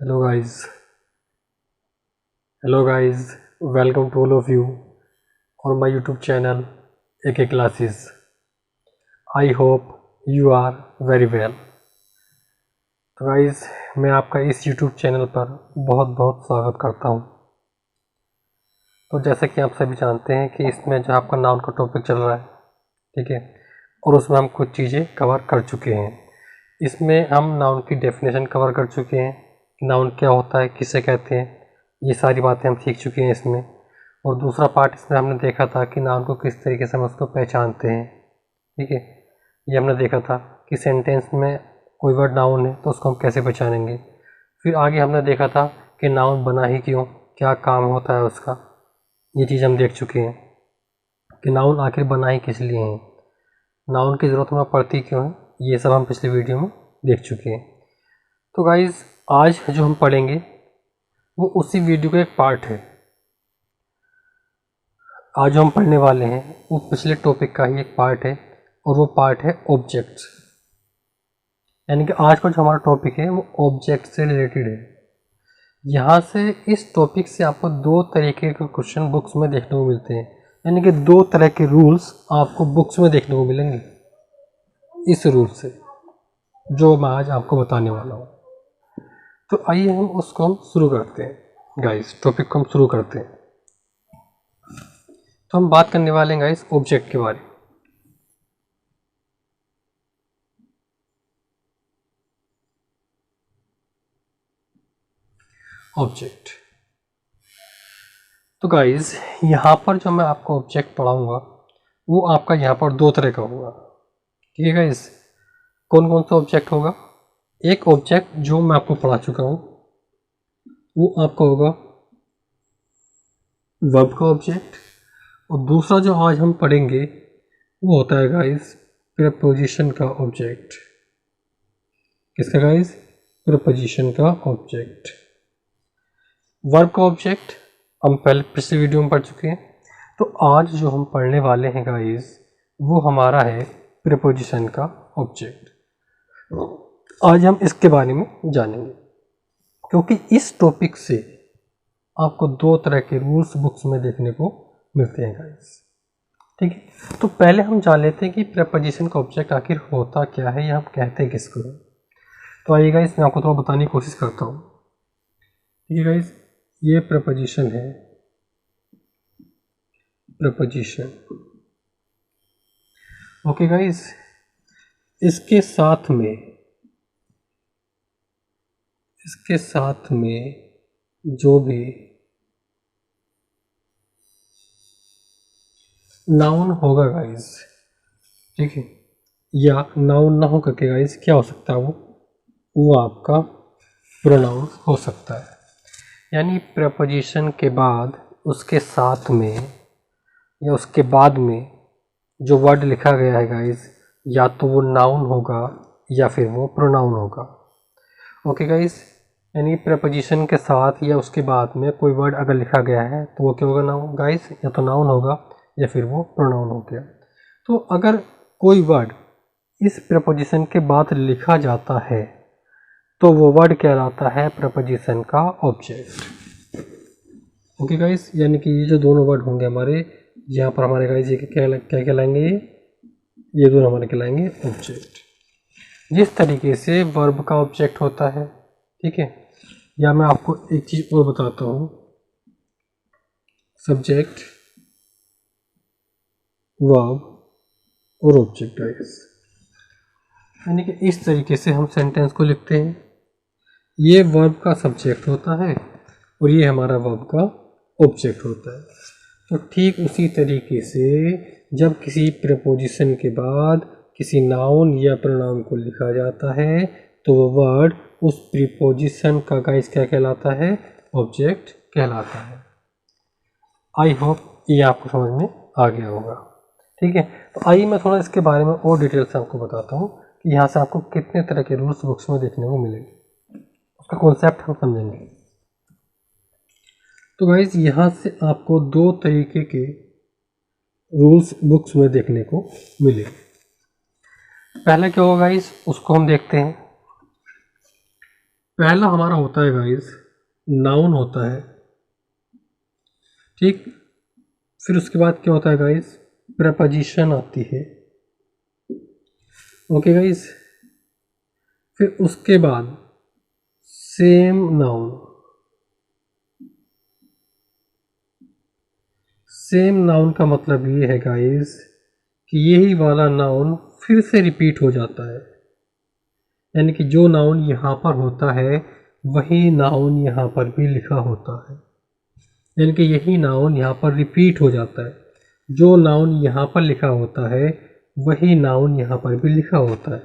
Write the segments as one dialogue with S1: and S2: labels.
S1: Hello guys, welcome to all of you on my YouTube channel AK Classes. I hope you are very well. तो guys मैं आपका इस YouTube channel पर बहुत बहुत स्वागत करता हूँ। तो जैसा कि आप सभी जानते हैं कि इसमें जो आपका नाउन का टॉपिक चल रहा है, ठीक है, और उसमें हम कुछ चीज़ें कवर कर चुके हैं। इसमें हम नाउन की डेफिनेशन कवर कर चुके हैं, नाउन क्या होता है, किसे कहते हैं, ये सारी बातें हम सीख चुके हैं इसमें। और दूसरा पार्ट इसमें हमने देखा था कि नाउन को किस तरीके से हम उसको पहचानते हैं, ठीक है। ये हमने देखा था कि सेंटेंस में कोई वर्ड नाउन है तो उसको हम कैसे पहचानेंगे। फिर आगे हमने देखा था कि नाउन बना ही क्यों, क्या काम होता है उसका, ये चीज़ हम देख चुके हैं कि नाउन आखिर बना ही किस लिए है, नाउन की ज़रूरत हमें पड़ती क्यों है, ये सब हम पिछले वीडियो में देख चुके हैं। तो गाइज़ आज जो हम पढ़ेंगे वो उसी वीडियो का एक पार्ट है। आज जो हम पढ़ने वाले हैं वो पिछले टॉपिक का ही एक पार्ट है और वो पार्ट है ऑब्जेक्ट्स। यानी कि आज का जो हमारा टॉपिक है वो ऑब्जेक्ट से रिलेटेड है। यहाँ से इस टॉपिक से आपको दो तरीके के क्वेश्चन बुक्स में देखने को मिलते हैं, यानी कि दो तरह के रूल्स आपको बुक्स में देखने को मिलेंगे इस रूल से जो मैं आज आपको बताने वाला हूँ। तो आइए हम शुरू करते हैं गाइस, टॉपिक को हम शुरू करते हैं। तो हम बात करने वाले हैं गाइस ऑब्जेक्ट के बारे में। ऑब्जेक्ट, तो गाइस यहाँ पर जो मैं आपको ऑब्जेक्ट पढ़ाऊँगा वो आपका यहाँ पर दो तरह का होगा, ठीक है गाइस। कौन कौन सा ऑब्जेक्ट होगा? एक ऑब्जेक्ट जो मैं आपको पढ़ा चुका हूँ वो आपका होगा वर्ब का ऑब्जेक्ट, और दूसरा जो आज हम पढ़ेंगे वो होता है गाइस प्रीपोजिशन का ऑब्जेक्ट। किसका गाइस? प्रीपोजिशन का ऑब्जेक्ट। वर्ब का ऑब्जेक्ट हम पहले पिछले वीडियो में पढ़ चुके हैं। तो आज जो हम पढ़ने वाले हैं गाइस वो हमारा है प्रीपोजिशन का ऑब्जेक्ट। आज हम इसके बारे में जानेंगे क्योंकि इस टॉपिक से आपको दो तरह के रूल्स बुक्स में देखने को मिलते हैं गाइस, ठीक है। तो पहले हम जान लेते हैं कि प्रीपोजिशन का ऑब्जेक्ट आखिर होता क्या है या हम कहते हैं किसको है। तो आइए गाइस मैं आपको थोड़ा बताने की कोशिश करता हूँ, ठीक है गाइस। ये प्रीपोजिशन है, प्रीपोजिशन, ओके गाइस। इसके साथ में जो भी नाउन होगा गाइस, ठीक है, या नाउन ना हो करके गाइस क्या हो सकता है, वो आपका प्रोनाउन हो सकता है। यानी प्रीपोजिशन के बाद उसके साथ में या उसके बाद में जो वर्ड लिखा गया है गाइस, या तो वो नाउन होगा या फिर वो प्रोनाउन होगा, ओके गाइस। यानी प्रीपोजिशन के साथ या उसके बाद में कोई वर्ड अगर लिखा गया है तो वो क्या होगा नाउन गाइस, या तो नाउन होगा या फिर वो प्रोनाउन हो गया। तो अगर कोई वर्ड इस प्रीपोजिशन के बाद लिखा जाता है तो वो वर्ड कहलाता है प्रीपोजिशन का ऑब्जेक्ट, ओके गाइस। यानी कि ये जो दोनों वर्ड होंगे हमारे यहाँ पर, हमारे गाइस ये क्या कहलाएंगे, ये दोनों हमारे कहलाएंगे ऑब्जेक्ट। जिस तरीके से वर्ब का ऑब्जेक्ट होता है, ठीक है, या मैं आपको एक चीज़ और बताता हूँ, सब्जेक्ट, वर्ब और ऑब्जेक्ट गाइस। यानी कि इस तरीके से हम सेंटेंस को लिखते हैं। ये वर्ब का सब्जेक्ट होता है और ये हमारा वर्ब का ऑब्जेक्ट होता है। तो ठीक उसी तरीके से जब किसी प्रीपोजिशन के बाद किसी नाउन या प्रोनाउन को लिखा जाता है तो वो वर्ड उस प्रीपोजिशन का गाइस क्या कहलाता है, ऑब्जेक्ट कहलाता है। आई होप ये आपको समझ में आ गया होगा, ठीक है। तो आइए मैं थोड़ा इसके बारे में और डिटेल से आपको बताता हूँ कि यहाँ से आपको कितने तरह के रूल्स बुक्स में देखने को मिलेंगे, उसका कॉन्सेप्ट हम समझेंगे। तो गाइज यहाँ से आपको दो तरीके के रूल्स बुक्स में देखने को मिले। पहला क्या होगा गाइज, उसको हम देखते हैं। पहला हमारा होता है गाइस नाउन होता है, ठीक। फिर उसके बाद क्या होता है गाइस, प्रपोजिशन आती है, ओके गाइस। फिर उसके बाद सेम नाउन, सेम नाउन का मतलब ये है गाइस कि यही वाला नाउन फिर से रिपीट हो जाता है, यानी कि जो नाउन यहाँ पर होता है वही नाउन यहाँ पर भी लिखा होता है, यानी कि यही नाउन यहाँ पर रिपीट हो जाता है। जो नाउन यहाँ पर लिखा होता है वही नाउन यहाँ पर भी लिखा होता है,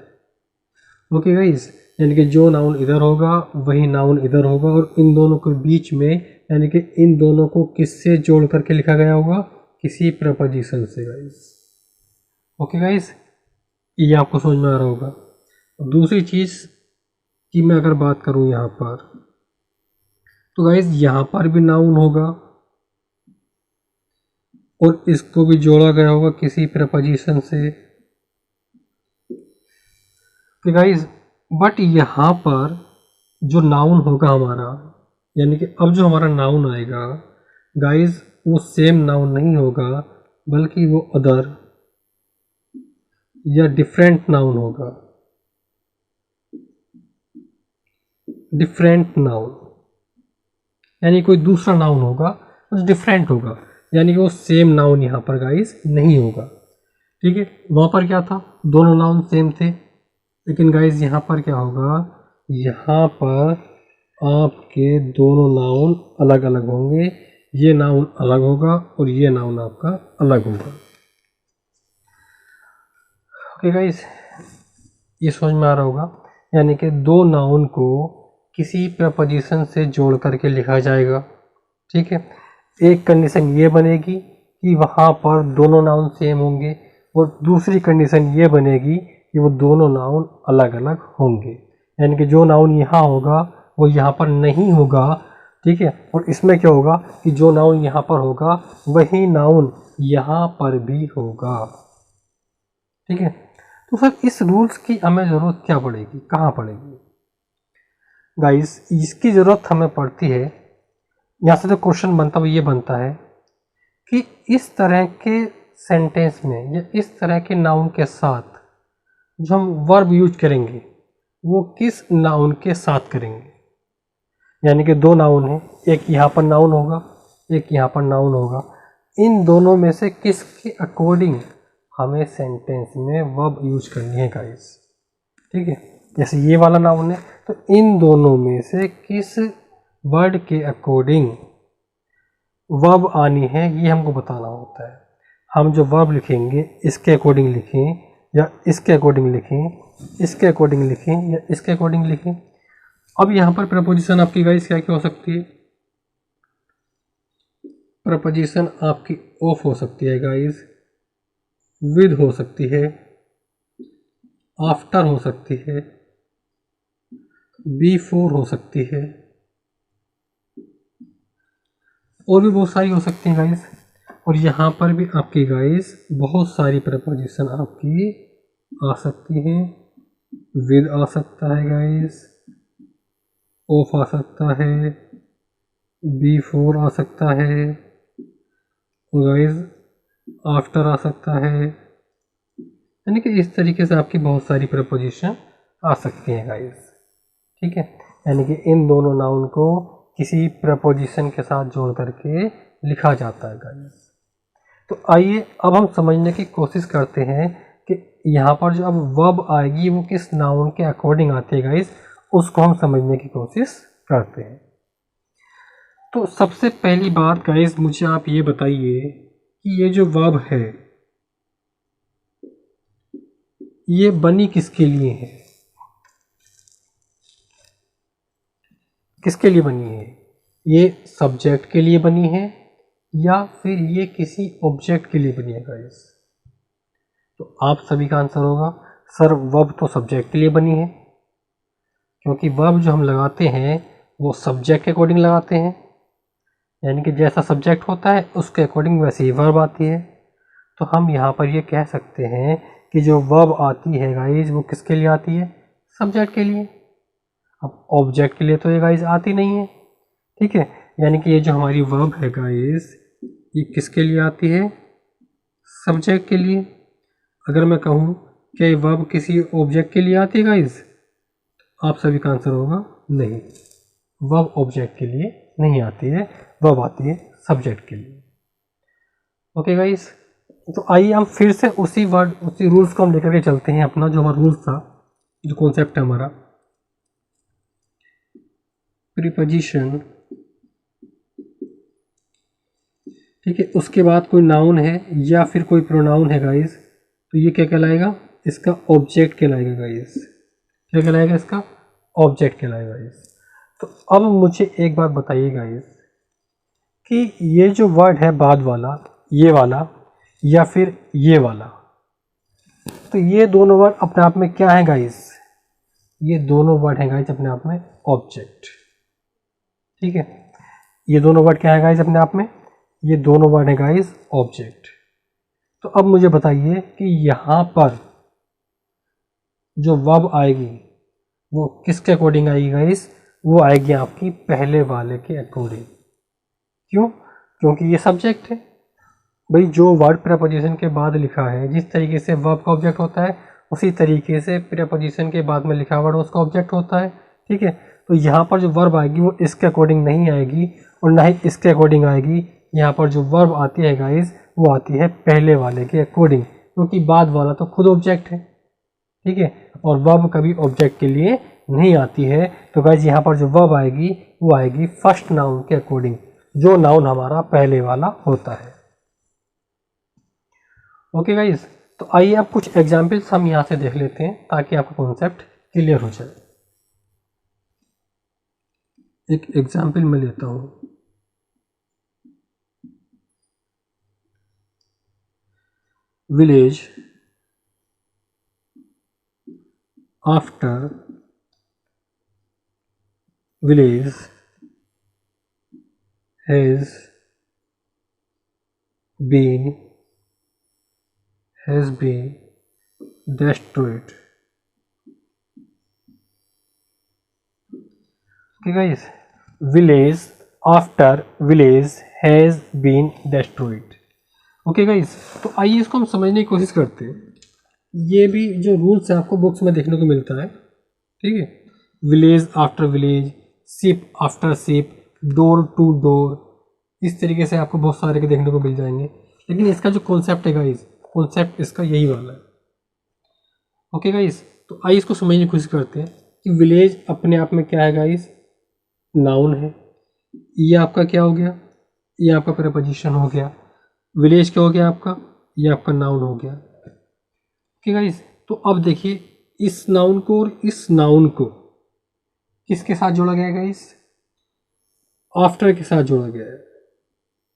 S1: ओके गाइस। यानी कि जो नाउन इधर होगा वही नाउन इधर होगा, और इन दोनों के बीच में यानी कि इन दोनों को किससे जोड़ करके लिखा गया होगा, किसी प्रपोजिशन से गाइस, ओके गाइस। ये आपको समझ में आ रहा होगा। दूसरी चीज़ की मैं अगर बात करूँ यहाँ पर, तो गाइस यहाँ पर भी नाउन होगा और इसको भी जोड़ा गया होगा किसी प्रपोजिशन से, तो गाइस बट यहाँ पर जो नाउन होगा हमारा, यानी कि अब जो हमारा नाउन आएगा गाइस वो सेम नाउन नहीं होगा, बल्कि वो अदर या डिफरेंट नाउन होगा, डिफरेंट नाउन, यानी कोई दूसरा नाउन होगा कुछ डिफरेंट होगा, यानी कि वो सेम नाउन यहाँ पर गाइस नहीं होगा, ठीक है। वहाँ पर क्या था, दोनों नाउन सेम थे, लेकिन गाइस यहाँ पर क्या होगा, यहाँ पर आपके दोनों नाउन अलग अलग होंगे, ये नाउन अलग होगा और ये नाउन आपका अलग होगा, ओके गाइस। ये समझ में आ रहा होगा। यानी कि दो नाउन को किसी प्रपोजिशन से जोड़ करके लिखा जाएगा, ठीक है। एक कंडीशन ये बनेगी कि वहाँ पर दोनों नाउन सेम होंगे, और दूसरी कंडीशन ये बनेगी कि वो दोनों नाउन अलग अलग होंगे, यानी कि जो नाउन यहाँ होगा वो यहाँ पर नहीं होगा, ठीक है। और इसमें क्या होगा कि जो नाउन यहाँ पर होगा वही नाउन यहाँ पर भी होगा, ठीक है। तो सर इस रूल्स की हमें ज़रूरत क्या पड़ेगी, कहाँ पड़ेगी गाइस, इसकी ज़रूरत हमें पड़ती है, यहाँ से जो क्वेश्चन बनता है वो ये बनता है कि इस तरह के सेंटेंस में या इस तरह के नाउन के साथ जो हम वर्ब यूज करेंगे वो किस नाउन के साथ करेंगे। यानी कि दो नाउन है, एक यहाँ पर नाउन होगा एक यहाँ पर नाउन होगा, इन दोनों में से किसके अकॉर्डिंग हमें सेंटेंस में वर्ब यूज करनी है गाइस, ठीक है। जैसे ये वाला नाउन है तो इन दोनों में से किस वर्ड के अकॉर्डिंग वर्ब आनी है ये हमको बताना होता है। हम जो वर्ब लिखेंगे इसके अकॉर्डिंग लिखें या इसके अकॉर्डिंग लिखें, इसके अकॉर्डिंग लिखें या इसके अकॉर्डिंग लिखें। अब यहाँ पर प्रपोजिशन आपकी गाइस क्या क्या हो सकती है, प्रपोजिशन आपकी ऑफ हो सकती है गाइस, विद हो सकती है, आफ्टर हो सकती है, बिफोर हो सकती है, और भी बहुत सारी हो सकती हैं गाइस। और यहाँ पर भी आपकी गाइस बहुत सारी प्रपोजिशन आपकी आ सकती हैं, विद आ सकता है गाइस, ऑफ आ सकता है, बिफोर आ सकता है, और गाइस आफ्टर आ सकता है, यानी कि इस तरीके से आपकी बहुत सारी प्रपोजिशन आ सकती हैं गाइस, ठीक है। यानी कि इन दोनों नाउन को किसी प्रपोजिशन के साथ जोड़ करके लिखा जाता है गाइस। तो आइए अब हम समझने की कोशिश करते हैं कि यहाँ पर जो अब वर्ब आएगी वो किस नाउन के अकॉर्डिंग आती है गाइस, उसको हम समझने की कोशिश करते हैं। तो सबसे पहली बात गाइस मुझे आप ये बताइए कि ये जो वर्ब है ये बनी किसके लिए है, किसके लिए बनी है, ये सब्जेक्ट के लिए बनी है या फिर ये किसी ऑब्जेक्ट के लिए बनी है गाइस। तो आप सभी का आंसर होगा सर वर्ब तो सब्जेक्ट के लिए बनी है, क्योंकि वर्ब जो हम लगाते हैं वो सब्जेक्ट के अकॉर्डिंग लगाते हैं, यानी कि जैसा सब्जेक्ट होता है उसके अकॉर्डिंग वैसे ही वर्ब आती है। तो हम यहाँ पर ये कह सकते हैं कि जो वर्ब आती है गाइस वो किसके लिए आती है, सब्जेक्ट के लिए। अब ऑब्जेक्ट के लिए तो ये गाइस आती नहीं है, ठीक है, यानी कि ये जो हमारी वर्ब है गाइस ये किसके लिए आती है, सब्जेक्ट के लिए। अगर मैं कहूँ क्या ये वर्ब किसी ऑब्जेक्ट के लिए आती है गाइस, आप सभी का आंसर होगा नहीं, वर्ब ऑब्जेक्ट के लिए नहीं आती है, वर्ब आती है सब्जेक्ट के लिए। ओके गाइस, तो आइए हम फिर से उसी रूल्स को हम लेकर के चलते हैं, अपना जो हमारा रूल्स था, जो कॉन्सेप्ट है हमारा, प्रीपोजिशन, ठीक है, उसके बाद कोई नाउन है या फिर कोई प्रोनाउन है गाइस, तो ये क्या कहलाएगा, इसका ऑब्जेक्ट कहलाएगा गाइस। क्या कहलाएगा, इसका ऑब्जेक्ट कहलाएगा गाइस। तो अब मुझे एक बात बताइए गाइस कि ये जो वर्ड है बाद वाला, ये वाला या फिर ये वाला, तो ये दोनों वर्ड अपने आप में क्या है गाइस, ये दोनों वर्ड हैं गाइस अपने आप में ऑब्जेक्ट, ठीक है, ये दोनों वर्ड क्या है गाइस अपने आप में, ये दोनों वर्ड है गाइस ऑब्जेक्ट। तो अब मुझे बताइए कि यहाँ पर जो वर्ब आएगी वो किसके अकॉर्डिंग आएगी गाइस, वो आएगी आपकी पहले वाले के अकॉर्डिंग। क्यों, क्योंकि ये सब्जेक्ट है भाई, जो वर्ड प्रीपोजिशन के बाद लिखा है, जिस तरीके से वर्ब का ऑब्जेक्ट होता है उसी तरीके से प्रीपोजिशन के बाद में लिखा वर्ड उसका ऑब्जेक्ट होता है, ठीक है। तो यहाँ पर जो वर्ब आएगी वो इसके अकॉर्डिंग नहीं आएगी और ना ही इसके अकॉर्डिंग आएगी, यहाँ पर जो वर्ब आती है गाइस वो आती है पहले वाले के अकॉर्डिंग, क्योंकि बाद वाला तो खुद ऑब्जेक्ट है, ठीक है, और वर्ब कभी ऑब्जेक्ट के लिए नहीं आती है। तो गाइस यहाँ पर जो वर्ब आएगी वो आएगी फर्स्ट नाउन के अकॉर्डिंग, जो नाउन हमारा पहले वाला होता है। ओके गाइस, तो आइए अब कुछ एग्जाम्पल्स हम यहाँ से देख लेते हैं ताकि आपका कॉन्सेप्ट क्लियर हो जाए। एक एग्जाम्पल मैं लेता हूँ, village after village has been destroyed। Okay guys, village after village has been destroyed। Okay guys, तो आइए इसको हम समझने की कोशिश करते हैं। ये भी जो रूल्स है आपको बुक्स में देखने को मिलता है, ठीक है, village after village, ship after ship, door to door, इस तरीके से आपको बहुत सारे के देखने को मिल जाएंगे। लेकिन इसका जो कॉन्सेप्ट है गाइस, कॉन्सेप्ट इसका यही वाला है। ओके गाइस, तो आइए इसको समझने की कोशिश करते हैं कि विलेज अपने आप में क्या है गाइस, नाउन है। ये आपका क्या हो गया, ये आपका प्रीपोजिशन हो गया। विलेज क्या हो गया आपका, ये आपका नाउन हो गया। ओके गाइस, तो अब देखिए इस नाउन को और इस नाउन को किसके साथ जोड़ा गया है गाइस, आफ्टर के साथ जोड़ा गया है।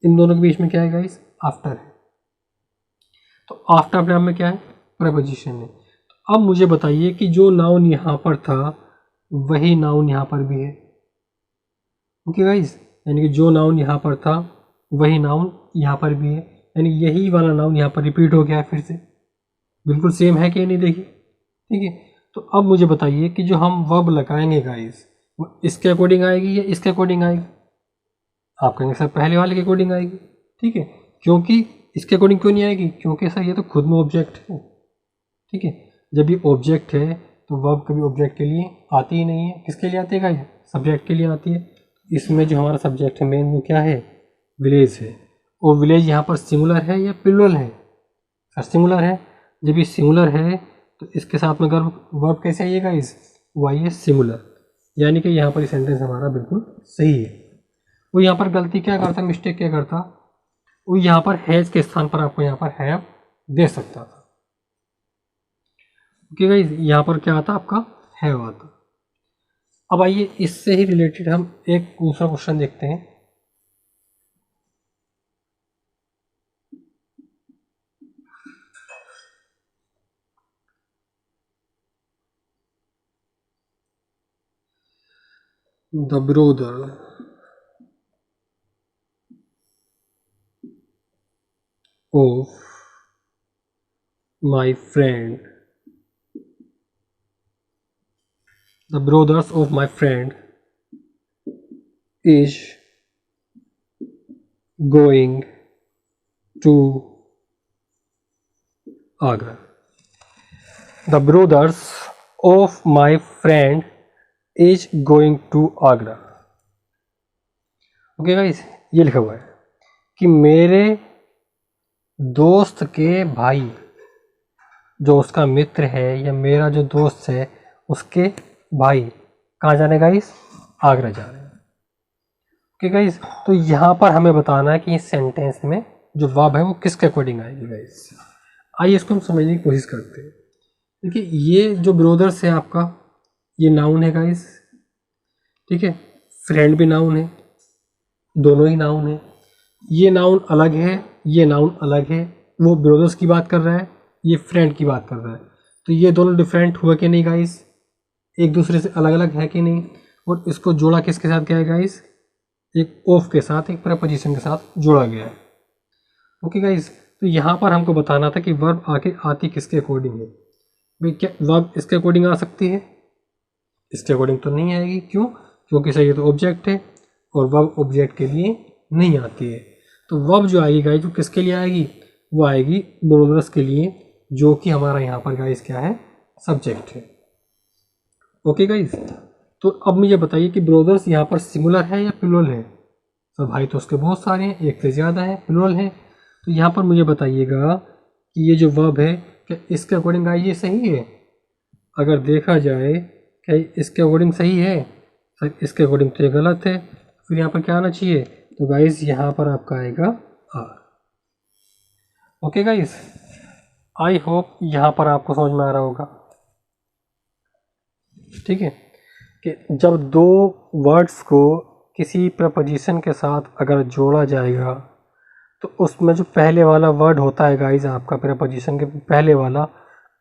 S1: इन दोनों के बीच में क्या है गाइस, आफ्टर है। तो आफ्टर अपने आप में क्या है, प्रीपोजिशन है। तो अब मुझे बताइए कि जो नाउन यहाँ पर था वही नाउन यहाँ पर भी है। ओके गाइस, यानी कि जो नाउन यहाँ पर था वही नाउन यहाँ पर भी है, यानी यही वाला नाउन यहाँ पर रिपीट हो गया है फिर से, बिल्कुल सेम है कि नहीं, देखिए, ठीक है। तो अब मुझे बताइए कि जो हम वर्ब लगाएंगे गाइस वो इसके अकॉर्डिंग आएगी या इसके अकॉर्डिंग आएगी, आप कहेंगे सर पहले वाले के अकॉर्डिंग आएगी, ठीक है, क्योंकि इसके अकॉर्डिंग क्यों नहीं आएगी, क्योंकि सर ये तो खुद में ऑब्जेक्ट है, ठीक है। जब ये ऑब्जेक्ट है तो वर्ब कभी ऑब्जेक्ट के लिए आती ही नहीं है, किसके लिए आती है गाइस, सब्जेक्ट के लिए आती है। इसमें जो हमारा सब्जेक्ट है मेन वो क्या है, विलेज है। और विलेज यहाँ पर सिंगुलर है या प्लूरल है, सर सिंगुलर है। जब ये सिंगुलर है तो इसके साथ में वर्ब कैसे आइएगा, इस वो आइए सिंगुलर, यानी कि यहाँ पर सेंटेंस हमारा बिल्कुल सही है। वो यहाँ पर गलती क्या करता, मिस्टेक क्या करता, वो यहाँ पर हैज के स्थान पर आपको यहाँ पर हैव दे सकता था, ओके गाइस, यहाँ पर क्या आता आपका हैव आता। अब आइए इससे ही रिलेटेड हम एक दूसरा क्वेश्चन देखते हैं। The brother of my friend the brothers of my friend is going to Agra. The brothers of my friend is going to Agra. Okay guys, ये लिखा हुआ है कि मेरे दोस्त के भाई, जो उसका मित्र है या मेरा जो दोस्त है उसके भाई कहाँ जाने गाइस, आगरा जा रहे हैं। ओके गाइस, तो यहाँ पर हमें बताना है कि इस सेंटेंस में जो वर्ब है वो किसके अकॉर्डिंग आएगी गाइस। आइए इसको हम समझने की कोशिश करते हैं। देखिए, ये जो ब्रदर्स है आपका, ये नाउन है गाइस, ठीक है। फ्रेंड भी नाउन है, दोनों ही नाउन है। ये नाउन अलग है, ये नाउन अलग है। वो ब्रदर्स की बात कर रहा है, ये फ्रेंड की बात कर रहा है। तो ये दोनों डिफरेंट हुआ कि नहीं गाइस, एक दूसरे से अलग अलग है कि नहीं। और इसको जोड़ा किसके साथ गया है गाइस, एक ऑफ के साथ, एक प्रीपोजिशन के साथ जोड़ा गया है। ओके गाइस, तो यहाँ पर हमको बताना था कि वर्ब आके आती किसके अकॉर्डिंग है। भाई क्या वर्ब इसके अकॉर्डिंग आ सकती है, इसके अकॉर्डिंग तो नहीं आएगी। क्यों? क्योंकि सही तो ऑब्जेक्ट है और वर्ब ऑब्जेक्ट के लिए नहीं आती है। तो वर्ब जो आएगी गाइस, जो किसके लिए आएगी, वो आएगी ब्रदर्स के लिए, जो कि हमारा यहाँ पर गाइस क्या है, सब्जेक्ट है। ओके गाइस, तो अब मुझे बताइए कि ब्रदर्स यहाँ पर सिंगुलर है या प्लूरल है। तो भाई तो उसके बहुत सारे हैं, एक से ज़्यादा है, प्लूरल है। तो यहाँ पर मुझे बताइएगा कि ये जो वर्ब है क्या इसके अकॉर्डिंग गाइस ये सही है। अगर देखा जाए क्या इसके अकॉर्डिंग सही है, सर इसके अकॉर्डिंग तो ये गलत है। फिर यहाँ पर क्या आना चाहिए, तो गाइस यहाँ पर आपका आएगा are. Okay guys, I hope यहाँ पर आपको समझ में आ रहा होगा, ठीक है। कि जब दो वर्ड्स को किसी प्रपोजिशन के साथ अगर जोड़ा जाएगा तो उसमें जो पहले वाला वर्ड होता है गाइस, आपका प्रपोजिशन के पहले वाला,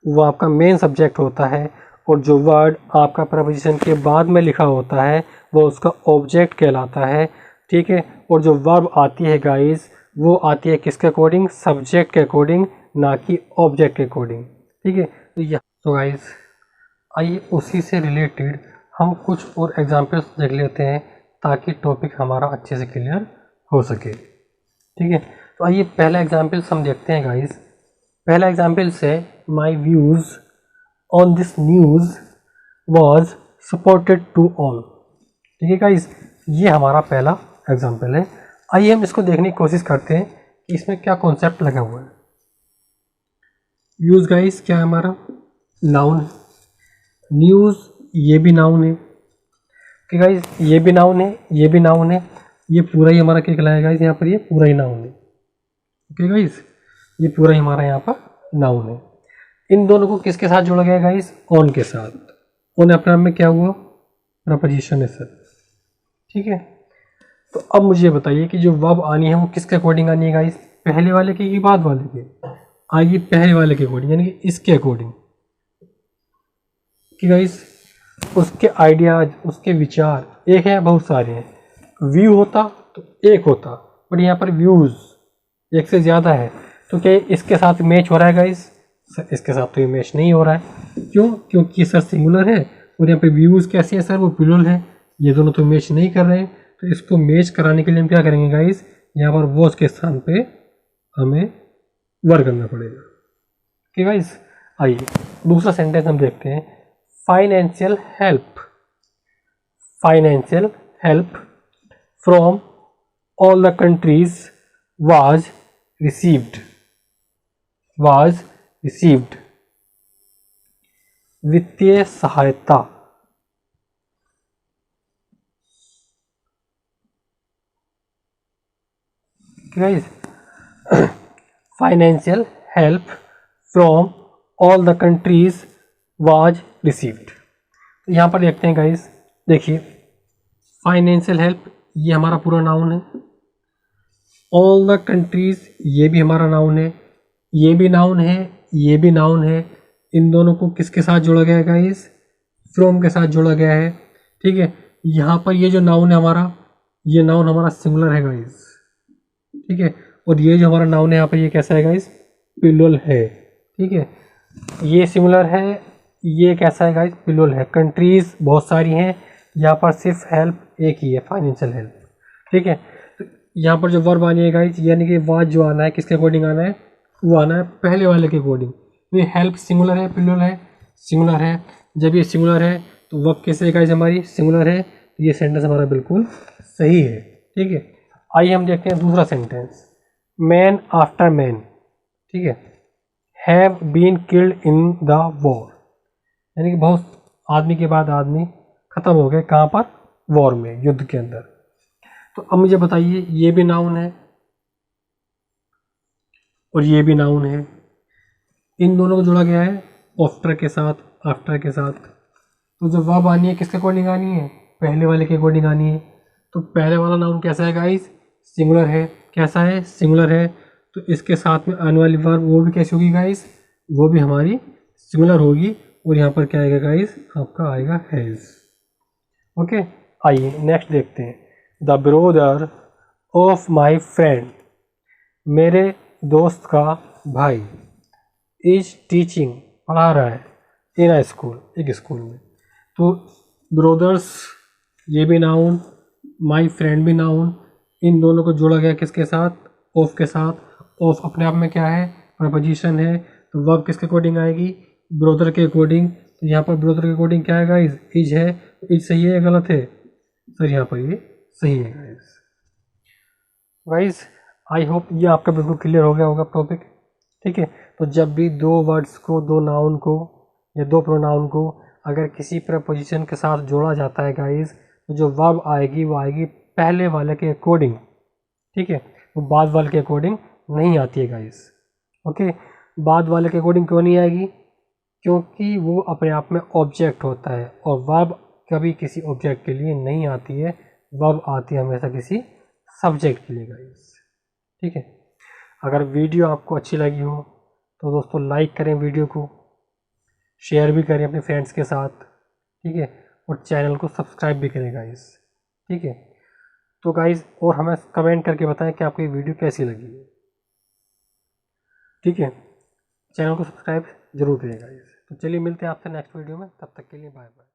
S1: वो आपका मेन सब्जेक्ट होता है। और जो वर्ड आपका प्रपोजिशन के बाद में लिखा होता है वो उसका ऑब्जेक्ट कहलाता है, ठीक है। और जो वर्ब आती है गाइस, वो आती है किसके अकॉर्डिंग, सब्जेक्ट के अकॉर्डिंग, ना कि ऑब्जेक्ट के अकॉर्डिंग, ठीक है। तो गाइस आइए उसी से रिलेटेड हम कुछ और एग्जांपल्स देख लेते हैं ताकि टॉपिक हमारा अच्छे से क्लियर हो सके, ठीक है। तो आइए पहला एग्जांपल्स हम देखते हैं गाइस। पहला एग्जांपल्स है my views on this news was supported to all, ठीक है गाइस। ये हमारा पहला एग्जांपल है। आइए हम इसको देखने की कोशिश करते हैं कि इसमें क्या कॉन्सेप्ट लगा हुआ है। व्यूज़ गाइस क्या है, हमारा नाउन है। न्यूज़ ये भी नाउन है कि गाइस, ये भी नाउन है, ये भी नाउन है। ये पूरा ही हमारा क्या कहलाएगा गाइस, यहाँ पर ये पूरा ही नाउन है। ओके गाइस, ये पूरा ही हमारा यहाँ पर नाउन है। इन दोनों को किसके साथ जोड़ा गया गाइस, ऑन के साथ। ऑन अपने आप में क्या हुआ, प्रपोजिशन है सर, ठीक है। तो अब मुझे बताइए कि जो वर्ब आनी है वो किसके अकॉर्डिंग आनी है गाइस, पहले वाले के कि बाद वाले के। आइए पहले वाले के अकॉर्डिंग, यानी कि इसके अकॉर्डिंग, कि गाइस उसके आइडियाज, उसके विचार एक है, बहुत सारे हैं। व्यू होता तो एक होता, बट यहाँ पर व्यूज़ एक से ज़्यादा है। तो क्या इसके साथ मैच हो रहा है गाइस, सर इसके साथ तो ये मैच नहीं हो रहा है। क्यों? क्योंकि सर सिंगुलर है और यहाँ पे व्यूज़ कैसे है सर, वो प्लूरल है। ये दोनों तो मैच नहीं कर रहे हैं। तो इसको मैच कराने के लिए हम क्या करेंगे गाइस, यहाँ पर वॉज के स्थान पे हमें वर्क करना पड़ेगा, ठीक है गाइस। आइए दूसरा सेंटेंस हम देखते हैं। Financial help, financial help from all the countries was received, was received. वित्तीय सहायता, guys financial help from all the countries was received. यहाँ पर देखते हैं गाइस, देखिए फाइनेंशियल हेल्प ये हमारा पूरा नाउन है। ऑल द कंट्रीज ये भी हमारा नाउन है, ये भी नाउन है, ये भी नाउन है। इन दोनों को किसके साथ जोड़ा गया है गाइस, फ्रॉम के साथ जोड़ा गया है, ठीक है। यहाँ पर ये जो नाउन है हमारा, ये नाउन हमारा सिंगुलर है गाइस, ठीक है। और ये जो हमारा नाउन है यहाँ पर ये कैसा है गाइस, प्लूरल है, ठीक है। ये सिंगुलर है, ये कैसा है गाइस, प्लूरल है। कंट्रीज़ बहुत सारी हैं, यहाँ पर सिर्फ हेल्प एक ही है, फाइनेंशियल हेल्प। ठीक है, तो यहाँ पर जो वर्ब आनी है गाइस, यानी कि वाज जो आना है किसके अकॉर्डिंग आना है, वो आना है पहले वाले के अकॉर्डिंग। तो ये हेल्प सिंगुलर है, प्लूरल है, सिंगुलर है। जब ये सिंगुलर है तो वर्ब कैसे है गाइस, हमारी सिंगुलर है, तो ये सेंटेंस हमारा बिल्कुल सही है। ठीक है, आइए हम देखते हैं दूसरा सेंटेंस, मैन आफ्टर मैन। ठीक है, have been killed in the war, यानी कि बहुत आदमी के बाद आदमी खत्म हो गए, कहाँ पर, वॉर में, युद्ध के अंदर। तो अब मुझे बताइए, ये भी नाउन है और ये भी नाउन है, इन दोनों को जोड़ा गया है आफ्टर के साथ, आफ्टर के साथ। तो जब वर्ब आनी है किसके अकॉर्डिंग आनी है, पहले वाले के अकॉर्डिंग आनी है। तो पहले वाला नाउन कैसा है गाइस, सिंगुलर है। कैसा है, सिंगुलर है। तो इसके साथ में आने वाली वर्ब वो भी कैसी होगी गाइस, वो भी हमारी सिंगुलर होगी। और यहाँ पर क्या आएगा गाइस, आपका आएगा हैज़। ओके, आइए नेक्स्ट देखते हैं, the brother of my friend, मेरे दोस्त का भाई, इज टीचिंग, पढ़ा रहा है, इन अ स्कूल, एक स्कूल में। तो ब्रदर्स ये भी नाउन, माई फ्रेंड भी नाउन, इन दोनों को जोड़ा गया किसके साथ, ऑफ के साथ। ऑफ अपने आप में क्या है, प्रपोजिशन है। तो वर्ब किसके अकॉर्डिंग आएगी, ब्रदर के अकॉर्डिंग। तो यहाँ पर ब्रदर के अकॉर्डिंग क्या है गाइस, इज है। इज सही है या गलत है, सर यहाँ पर ये सही है गाइस। गाइस आई होप ये आपका बिल्कुल क्लियर हो गया होगा टॉपिक। ठीक है, तो जब भी दो वर्ड्स को, दो नाउन को या दो प्रोनाउन को अगर किसी प्रपोजिशन के साथ जोड़ा जाता है गाइस, तो जो वर्ब आएगी वो आएगी पहले वाले के अकॉर्डिंग। ठीक है, वो बाद वाले के अकॉर्डिंग नहीं आती है गाइस। ओके, बाद वाले के अकॉर्डिंग क्यों नहीं आएगी, क्योंकि वो अपने आप में ऑब्जेक्ट होता है और वर्ब कभी किसी ऑब्जेक्ट के लिए नहीं आती है, वर्ब आती है हमेशा किसी सब्जेक्ट के लिए गाइस। ठीक है, अगर वीडियो आपको अच्छी लगी हो तो दोस्तों लाइक करें वीडियो को, शेयर भी करें अपने फ्रेंड्स के साथ। ठीक है, और चैनल को सब्सक्राइब भी करें गाइस। ठीक है, तो गाइस और हमें कमेंट करके बताएं कि आपको ये वीडियो कैसी लगी है। ठीक है, चैनल को सब्सक्राइब जरूर करें गाइस। तो चलिए मिलते हैं आपसे नेक्स्ट वीडियो में, तब तक के लिए बाय बाय।